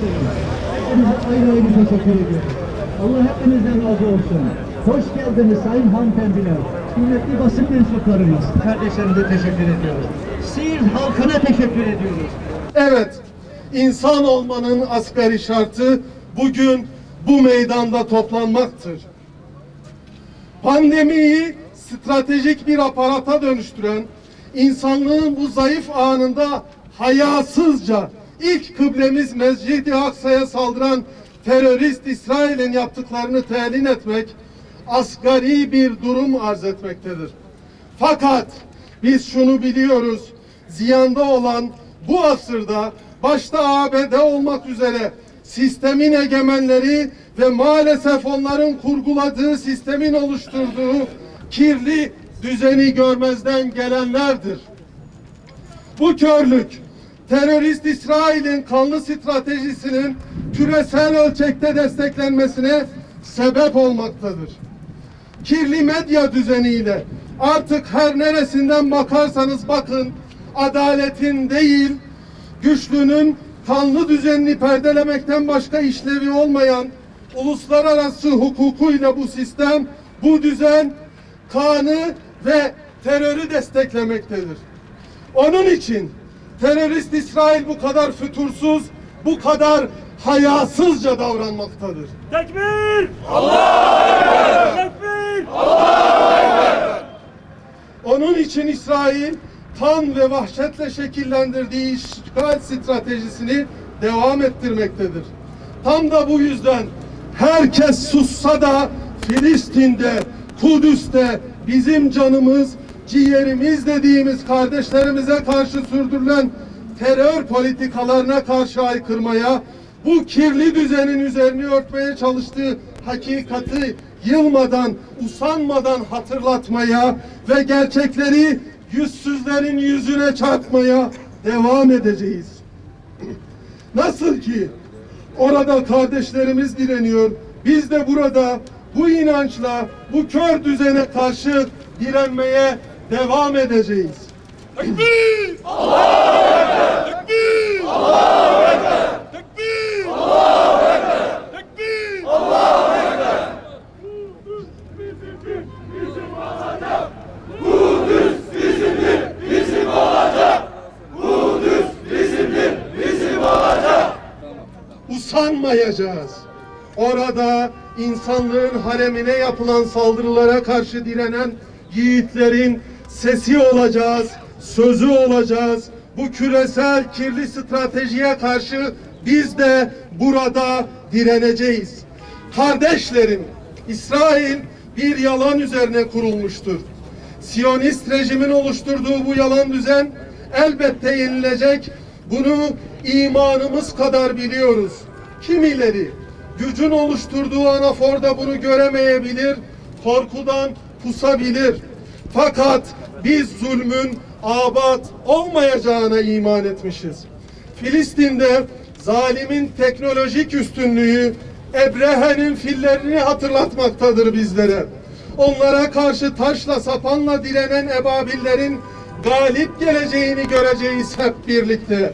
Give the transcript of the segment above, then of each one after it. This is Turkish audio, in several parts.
ederim. Hepinize ayrı ayrı teşekkür ediyorum. Allah hepinizden razı olsun. Hoş geldiniz sayın hanımefendiler. Kıymetli basın mensuplarımız. Kardeşlerimize teşekkür ediyoruz. Siirt halkına teşekkür ediyoruz. Evet, insan olmanın asgari şartı bugün bu meydanda toplanmaktır. Pandemiyi stratejik bir aparata dönüştüren, insanlığın bu zayıf anında hayasızca ilk kıblemiz Mescid-i Aksa'ya saldıran terörist İsrail'in yaptıklarını telin etmek, asgari bir durum arz etmektedir. Fakat biz şunu biliyoruz, ziyanda olan bu asırda başta ABD olmak üzere sistemin egemenleri ve maalesef onların kurguladığı sistemin oluşturduğu kirli düzeni görmezden gelenlerdir. Bu körlük, terörist İsrail'in kanlı stratejisinin küresel ölçekte desteklenmesine sebep olmaktadır. Kirli medya düzeniyle artık her neresinden bakarsanız bakın, adaletin değil, güçlünün kanlı düzenini perdelemekten başka işlevi olmayan uluslararası hukukuyla bu sistem, bu düzen kanı ve terörü desteklemektedir. Onun için terörist İsrail bu kadar fütursuz, bu kadar hayasızca davranmaktadır. Tekbir! Allahu Ekber! Tekbir! Allahu Ekber! Onun için İsrail kan ve vahşetle şekillendirdiği işgal stratejisini devam ettirmektedir. Tam da bu yüzden herkes sussa da Filistin'de, Kudüs'te bizim canımız, ciğerimiz dediğimiz kardeşlerimize karşı sürdürülen terör politikalarına karşı aykırmaya, bu kirli düzenin üzerini örtmeye çalıştığı hakikati yılmadan, usanmadan hatırlatmaya ve gerçekleri yüzsüzlerin yüzüne çarpmaya devam edeceğiz. Nasıl ki orada kardeşlerimiz direniyor, biz de burada bu inançla, bu kör düzene karşı direnmeye devam edeceğiz. Tekbir! Allahu Ekber! Tekbir! Allahu Ekber! Tekbir! Allahu Ekber! Tekbir! Allahu Ekber! Kudüs bizimdir, bizim olacak. Kudüs bizimdir, bizim olacak. Usanmayacağız. Orada insanlığın haremine yapılan saldırılara karşı direnen yiğitlerin sesi olacağız, sözü olacağız. Bu küresel kirli stratejiye karşı biz de burada direneceğiz. Kardeşlerim, İsrail bir yalan üzerine kurulmuştur. Siyonist rejimin oluşturduğu bu yalan düzen elbette yenilecek. Bunu imanımız kadar biliyoruz. Kimileri gücün oluşturduğu anaforda bunu göremeyebilir, korkudan pusabilir. Fakat biz zulmün abad olmayacağına iman etmişiz. Filistin'de zalimin teknolojik üstünlüğü Ebrehe'nin fillerini hatırlatmaktadır bizlere. Onlara karşı taşla sapanla direnen ebabillerin galip geleceğini göreceğiz hep birlikte.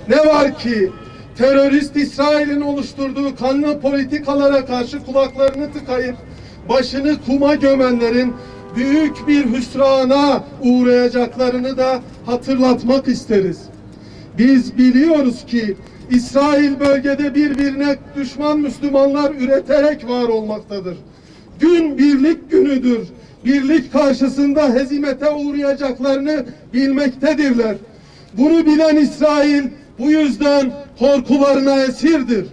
Ne var ki terörist İsrail'in oluşturduğu kanlı politikalara karşı kulaklarını tıkayıp başını kuma gömenlerin büyük bir hüsrana uğrayacaklarını da hatırlatmak isteriz. Biz biliyoruz ki İsrail bölgede birbirine düşman Müslümanlar üreterek var olmaktadır. Gün birlik günüdür. Birlik karşısında hezimete uğrayacaklarını bilmektedirler. Bunu bilen İsrail bu yüzden korkularına esirdir.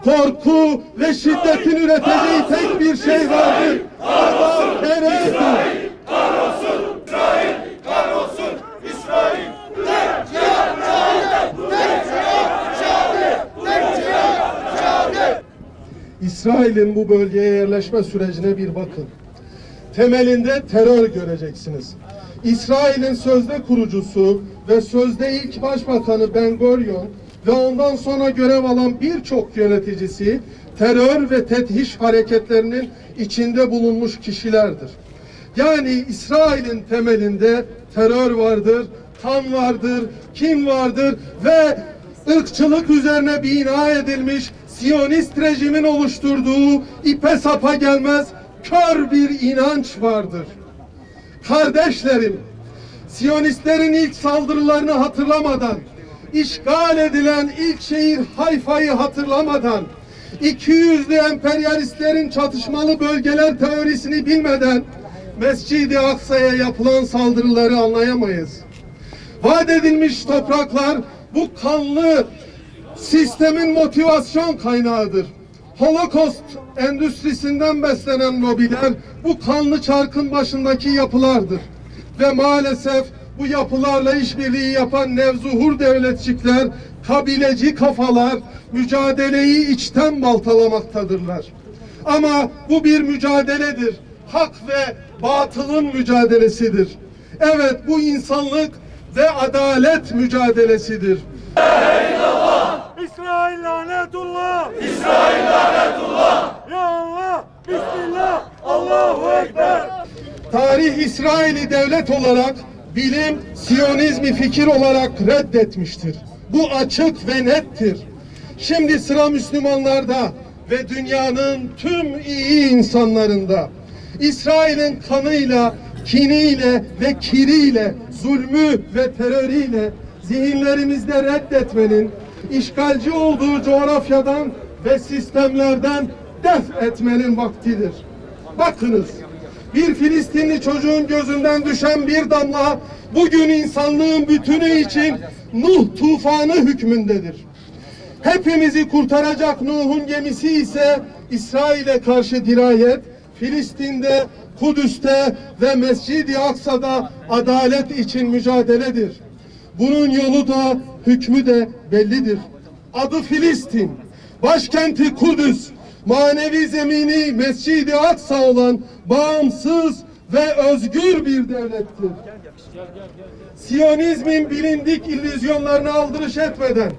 Korku ve şiddetin üreteceği tek bir şey vardır. Terördür. Kahrolsun İsrail! Kahrolsun İsrail! Tek cihad şehadet! Tek cihad şehadet! Tek cihad şehadet! İsrail'in bu bölgeye yerleşme sürecine bir bakın. Temelinde terör göreceksiniz. İsrail'in sözde kurucusu ve sözde ilk başbakanı Ben Gurion ve ondan sonra görev alan birçok yöneticisi terör ve tethiş hareketlerinin içinde bulunmuş kişilerdir. Yani İsrail'in temelinde terör vardır, kan vardır, kin vardır ve ırkçılık üzerine bina edilmiş Siyonist rejimin oluşturduğu ipe sapa gelmez kör bir inanç vardır. Kardeşlerim, Siyonistlerin ilk saldırılarını hatırlamadan, işgal edilen ilk şehir Hayfa'yı hatırlamadan, 200'lü emperyalistlerin çatışmalı bölgeler teorisini bilmeden Mescid-i Aksa'ya yapılan saldırıları anlayamayız. Vaat edilmiş topraklar bu kanlı sistemin motivasyon kaynağıdır. Holocaust endüstrisinden beslenen lobiler bu kanlı çarkın başındaki yapılardır. Ve maalesef bu yapılarla işbirliği yapan nevzuhur devletçikler, kabileci kafalar mücadeleyi içten baltalamaktadırlar. Ama bu bir mücadeledir. Hak ve batılın mücadelesidir. Evet, bu insanlık ve adalet mücadelesidir. İsrail lanetullah! İsrail lanetullah! Ya Allah! Bismillah! Allahu Ekber! Tarih İsrail'i devlet olarak, bilim Siyonizmi fikir olarak reddetmiştir. Bu açık ve nettir. Şimdi sıra Müslümanlarda ve dünyanın tüm iyi insanlarında. İsrail'in kanıyla, kiniyle ve kiriyle, zulmü ve terörüyle zihinlerimizde reddetmenin, işgalci olduğu coğrafyadan ve sistemlerden def etmenin vaktidir. Bakınız, bir Filistinli çocuğun gözünden düşen bir damla bugün insanlığın bütünü için Nuh tufanı hükmündedir. Hepimizi kurtaracak Nuh'un gemisi ise İsrail'e karşı dirayet, Filistin'de, Kudüs'te ve Mescid-i Aksa'da adalet için mücadeledir. Bunun yolu da, hükmü de bellidir. Adı Filistin, başkenti Kudüs, manevi zemini Mescid-i Aksa olan bağımsız ve özgür bir devlettir. Siyonizmin bilindik illüzyonlarına aldırış etmeden,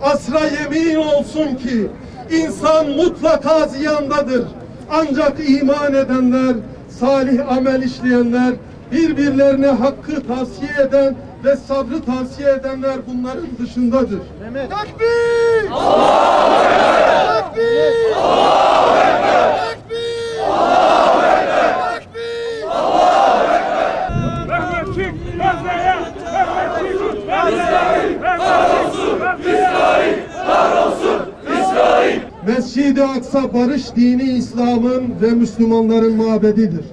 asra yemin olsun ki insan mutlaka ziyandadır. Ancak iman edenler, salih amel işleyenler, birbirlerine hakkı tavsiye eden ve sabrı tavsiye edenler bunların dışındadır. Takbir! Allahu Ekber! Takbir! Allahu Ekber! Takbir! Allahu Ekber! Takbir! Allahu Ekber! Mehmetçik Gazze'ye! Mehmetçik Gazze'ye! Kahrolsun İsrail! Kahrolsun İsrail! Mescid-i Aksa barış dini İslam'ın ve Müslümanların mabedidir.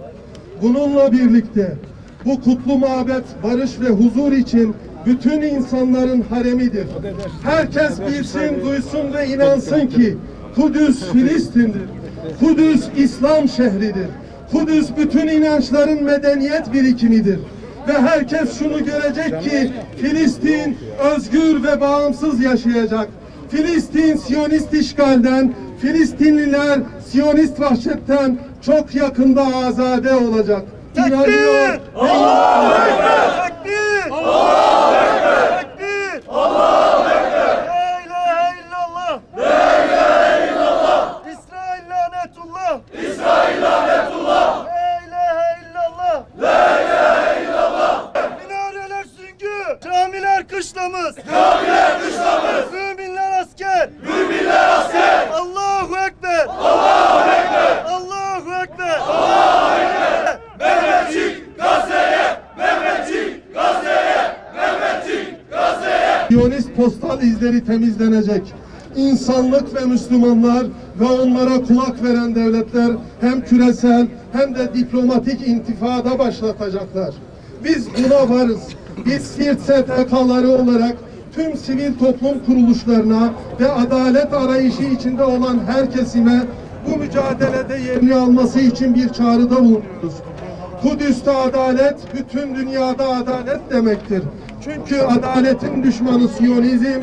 Bununla birlikte bu kutlu mabet barış ve huzur için bütün insanların haremidir. Herkes bilsin, duysun ve inansın ki Kudüs Filistin'dir. Kudüs İslam şehridir. Kudüs bütün inançların medeniyet birikimidir. Ve herkes şunu görecek ki Filistin özgür ve bağımsız yaşayacak. Filistin Siyonist işgalden, Filistinliler Siyonist vahşetten çok yakında azade olacak. İnanıyor. Allahu Ekber! Tekbir! Allahu Ekber! Tekbir! Allahu Ekber! La ilahe illallah! La ilahe illallah! İsrail lanetullah! İsrail lanetullah! La ilahe illallah! La ilahe illallah! Minareler süngü! Camiler kışlamız! Camiler kışlamız! Müminler asker! Müminler asker! Allahu Ekber! Allahu Ekber! Allahu Ekber! Allahu Ekber! Mehmetçik Gazze'ye! Mehmetçik Gazze'ye! Mehmetçik Gazze'ye! Siyonist postal izleri temizlenecek. İnsanlık ve Müslümanlar ve onlara kulak veren devletler hem küresel hem de diplomatik intifada başlatacaklar. Biz buna varız. Biz Siirt STK'ları olarak tüm sivil toplum kuruluşlarına ve adalet arayışı içinde olan her kesime bu mücadelede yerini alması için bir çağrıda bulunuyoruz. Kudüs'te adalet, bütün dünyada adalet demektir. Çünkü adaletin düşmanı Siyonizm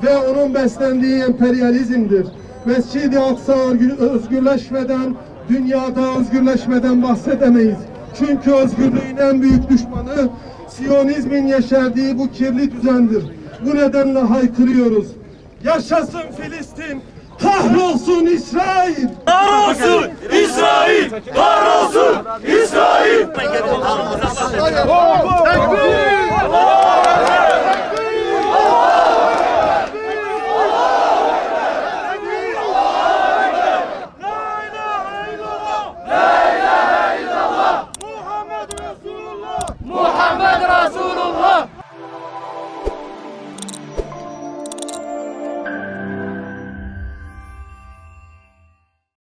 ve onun beslendiği emperyalizmdir. Mescid-i Aksa özgürleşmeden, dünyada özgürleşmeden bahsedemeyiz. Çünkü özgürlüğün en büyük düşmanı Siyonizmin yeşerdiği bu kirli düzendir. Bu nedenle haykırıyoruz. Yaşasın Filistin! Kahrolsun İsrail! Kahrolsun İsrail! Kahrolsun İsrail! Tekbir!